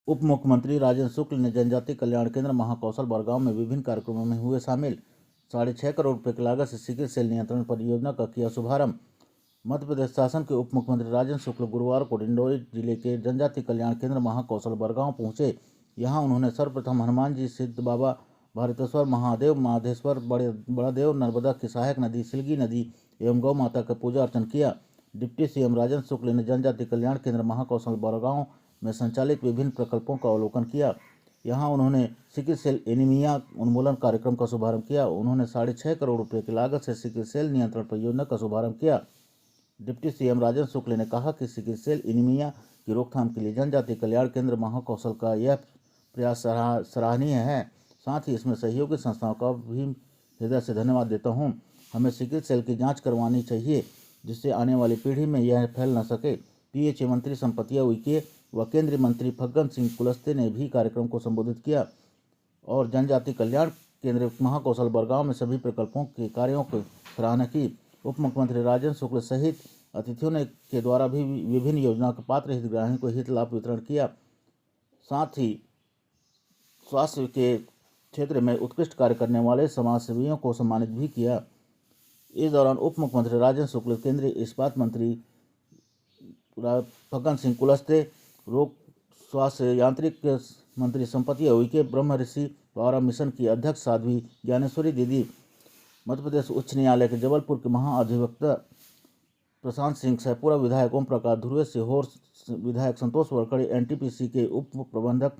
उप मुख्यमंत्री राजेंद्र शुक्ल ने जनजाति कल्याण केंद्र महाकौशल बड़गांव में विभिन्न कार्यक्रमों में हुए शामिल 6.5 करोड़ रुपए की लागत से सिकल सेल नियंत्रण परियोजना का किया शुभारंभ। मध्य प्रदेश शासन के उप मुख्यमंत्री राजेंद्र शुक्ल गुरुवार को डिंडोरी जिले के जनजाति कल्याण केंद्र महाकौशल बड़गांव पहुंचे। यहां उन्होंने सर्वप्रथम हनुमान जी, सिद्ध बाबा, भारतेश्वर महादेव, माधेश्वर, बड़ादेव, नर्मदा की सहायक नदी, सिलगी नदी एवं गौ माता का पूजा अर्चन किया। डिप्टी सीएम राजेंद्र शुक्ल ने जनजाति कल्याण केंद्र महाकौशल बड़गांव में संचालित विभिन्न प्रकल्पों का अवलोकन किया। यहां उन्होंने सिकल सेल एनीमिया उन्मूलन कार्यक्रम का शुभारंभ किया। उन्होंने 6.5 करोड़ रुपए की लागत से सिकल सेल नियंत्रण परियोजना का शुभारंभ किया। डिप्टी सीएम राजेंद्र शुक्ल ने कहा कि सिकल सेल एनीमिया की रोकथाम के लिए जनजाति कल्याण केंद्र महाकौशल का यह प्रयास सराहनीय है। साथ ही इसमें सहयोगी संस्थाओं का भी हृदय से धन्यवाद देता हूं। हमें सिकल सेल की जांच करवानी चाहिए जिससे आने वाली पीढ़ी में यह फैल न सके। पीएचए मंत्री संपतिया उइके व केंद्रीय मंत्री फग्गन सिंह कुलस्ते ने भी कार्यक्रम को संबोधित किया और जनजाति कल्याण केंद्र महाकौशल बड़गांव में सभी प्रकल्पों के कार्यों की सराहना की। उप मुख्यमंत्री राजेंद्र शुक्ल सहित अतिथियों ने के द्वारा भी विभिन्न योजनाओं के पात्र हितग्राहियों को हित लाभ वितरण किया। साथ ही स्वास्थ्य के क्षेत्र में उत्कृष्ट कार्य करने वाले समाजसेवियों को सम्मानित भी किया। इस दौरान उप मुख्यमंत्री राजेंद्र शुक्ल, केंद्रीय इस्पात मंत्री फग्गन सिंह कुलस्ते, रोग स्वास्थ्य यांत्रिक मंत्री संपतिया उइके, ब्रह्म ऋषि द्वारा मिशन की अध्यक्ष साध्वी ज्ञानेश्वरी दीदी, मध्य प्रदेश उच्च न्यायालय के जबलपुर के महाअधिवक्ता प्रशांत सिंह, सैपुरा विधायक ओम प्रकाश, ध्रुवे, सीहोर विधायक संतोष वरकड़े, एनटीपीसी के उप प्रबंधक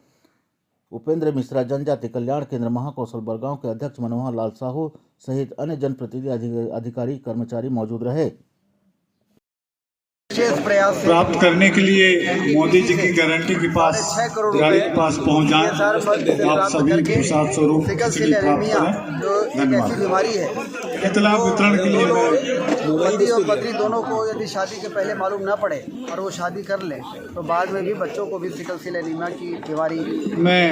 उपेंद्र मिश्रा, जनजाति कल्याण केंद्र महाकौशल बड़गांव के अध्यक्ष मनोहर लाल साहू सहित अन्य जनप्रतिनिधि, अधिकारी, कर्मचारी मौजूद रहे। प्राप्त करने के लिए मोदी जी की गारंटी के पास पहुंच जाए। आप सभी प्रसाद स्वरूप प्राप्त करें। धन्यवाद। बीमारी है इतना वितरण के लिए पति और पत्नी दोनों को यदि शादी के पहले मालूम न पड़े और वो शादी कर लें तो बाद में भी बच्चों को भी सिकल सेल एनीमिया की बीमारी मैं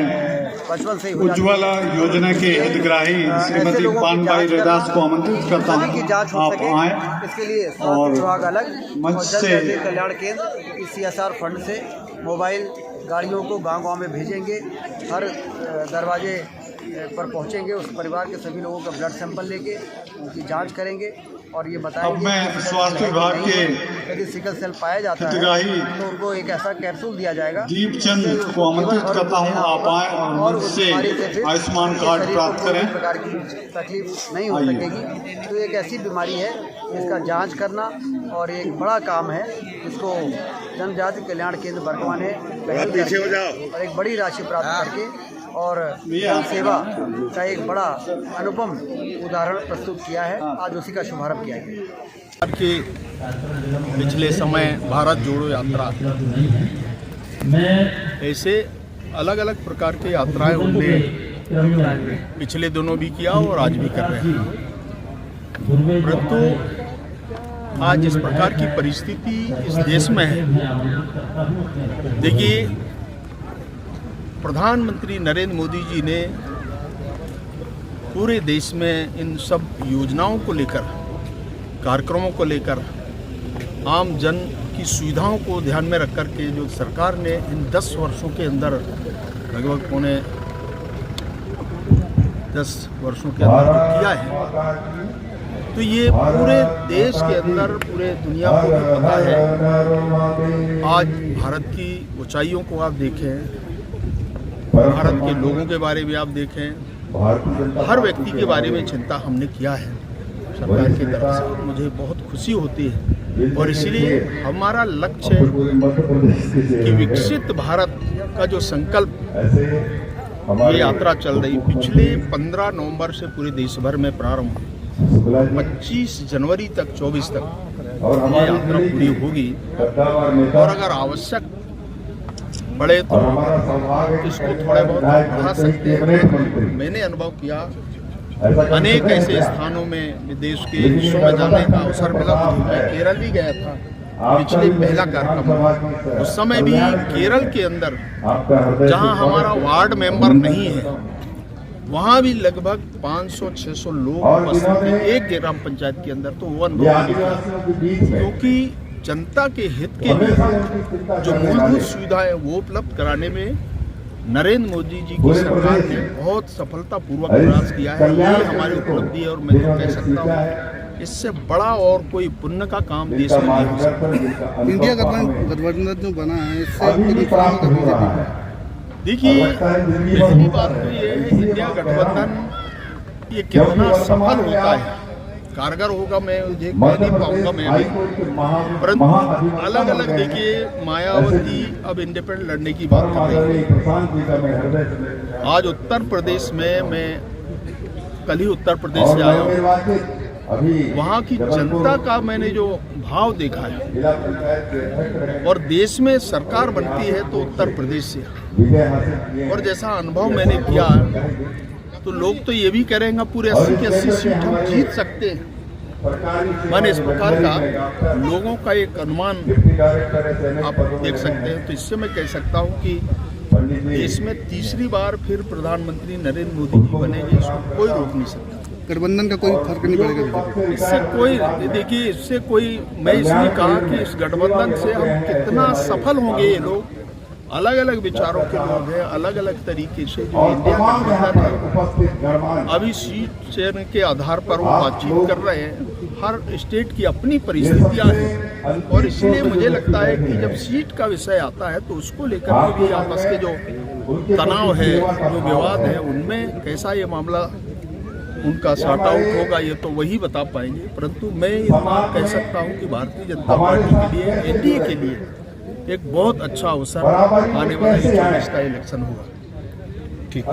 बचपन से ही उज्ज्वला योजना के हितग्राही श्रीमती पानबाई रैदास को आमंत्रित करता हूँ की जांच हो सके आए इसके लिए और स्वास्थ्य विभाग अलग मंच और से जनजाति कल्याण केंद्र की CSR फंड से मोबाइल गाड़ियों को गांव-गांव में भेजेंगे। हर दरवाजे पर पहुंचेंगे, उस परिवार के सभी लोगों का ब्लड सैंपल लेके उनकी जांच करेंगे और ये बताएंगे। अब मैं स्वास्थ्य विभाग के यदि सिकल सेल पाया जाता है तो उनको एक ऐसा कैप्सूल दिया जाएगा। दीपचंद को आमंत्रित करता हूँ, आप आए और मुझसे आयुष्मान कार्ड प्राप्त करें। प्रकार की तकलीफ नहीं हो सकेगी। तो एक ऐसी बीमारी है जिसका जांच करना और एक बड़ा काम है जिसको जनजाति कल्याण केंद्र बड़गांव ने पहल करके और एक बड़ी राशि प्राप्त करके और जन सेवा का एक बड़ा अनुपम उदाहरण प्रस्तुत किया है। आज उसी का शुभारंभ किया गया। कि पिछले समय भारत जोड़ो यात्रा, ऐसे अलग अलग प्रकार की यात्राएं उनने पिछले दिनों भी किया और आज भी कर रहे हैं। परंतु आज इस प्रकार की परिस्थिति इस देश में है। देखिए, प्रधानमंत्री नरेंद्र मोदी जी ने पूरे देश में इन सब योजनाओं को लेकर, कार्यक्रमों को लेकर, आम जन की सुविधाओं को ध्यान में रख कर के जो सरकार ने इन 10 वर्षों के अंदर लगभग पौने 10 वर्षों के अंदर जो किया है, तो ये पूरे देश के अंदर, पूरे दुनिया को भी पता है। आज भारत की ऊंचाइयों को आप देखें, भारत के लोगों के बारे में आप देखें, हर व्यक्ति के बारे में चिंता हमने किया है सरकार की तरफ से। मुझे बहुत खुशी होती है और इसलिए हमारा लक्ष्य कि विकसित भारत का जो संकल्प, ये यात्रा चल रही पिछले 15 नवंबर से पूरे देश भर में प्रारंभ हुई। 25 जनवरी तक 24 तक ये यात्रा पूरी होगी और अगर आवश्यक पड़े तो इसको थोड़े बहुत बढ़ा सकते हैं। मैंने अनुभव किया, अनेक ऐसे स्थानों में देश के हिस्सों में जाने का अवसर मिला। मैं केरल भी गया था पिछले पहला कार्यक्रम। उस समय भी केरल के अंदर जहां हमारा वार्ड मेंबर नहीं है, वहाँ भी लगभग 500-600 लोग उपस्थित थे एक ग्राम पंचायत के अंदर। तो वो अनुभव, क्योंकि जनता के हित के लिए जो मूलभूत सुविधाएं वो उपलब्ध कराने में नरेंद्र मोदी जी की सरकार ने बहुत सफलतापूर्वक प्रयास किया है। ये हमारी उपलब्धि है और मैं तो कह सकता हूँ इससे बड़ा और कोई पुण्य का काम देश में नहीं हो सकता। इंडिया गठबंधन जो बना है इससे बीजेपी। देखिए, पहली बात तो ये है इंडिया गठबंधन ये कितना सफल होता है, कारगर होगा मैं मुझे कह नहीं पाऊंगा मैं अभी, परंतु अलग अलग देखिए मायावती अब इंडिपेंडेंट लड़ने की बात कर रही है। आज उत्तर प्रदेश में मैं कल ही उत्तर प्रदेश से आया हूँ, वहाँ की जनता का मैंने जो भाव देखा है और देश में सरकार बनती है तो उत्तर प्रदेश से, और जैसा अनुभव मैंने किया तो लोग तो ये भी करेंगे पूरे 80 की 80 सीट हम जीत सकते हैं। मैंने इस प्रकार का लोगों का एक अनुमान आप देख सकते हैं। तो इससे मैं कह सकता हूँ कि देश में तीसरी बार फिर प्रधानमंत्री नरेंद्र मोदी जी बनेंगे, इसको कोई रोक नहीं सकता। गठबंधन का कोई फर्क नहीं पड़ेगा इससे कोई, देखिए इससे कोई, मैं इसलिए कहा कि इस गठबंधन से हम कितना सफल होंगे। ये लोग अलग अलग विचारों के लोग हैं, अलग अलग तरीके से जो इंडिया गठबंधन है अभी सीट शेयर के आधार पर वो बातचीत कर रहे हैं। हर स्टेट की अपनी परिस्थितियां हैं और इसलिए मुझे लगता है कि जब सीट का विषय आता है तो उसको लेकर के भी आपस के जो तनाव है, जो विवाद है, उनमें कैसा ये मामला उनका सॉर्ट आउट होगा ये तो वही बता पाएंगे। परंतु मैं इतना कह सकता हूँ कि भारतीय जनता पार्टी के लिए, एनडीए के लिए एक बहुत अच्छा अवसर आने वाले 24 का इलेक्शन होगा। ठीक।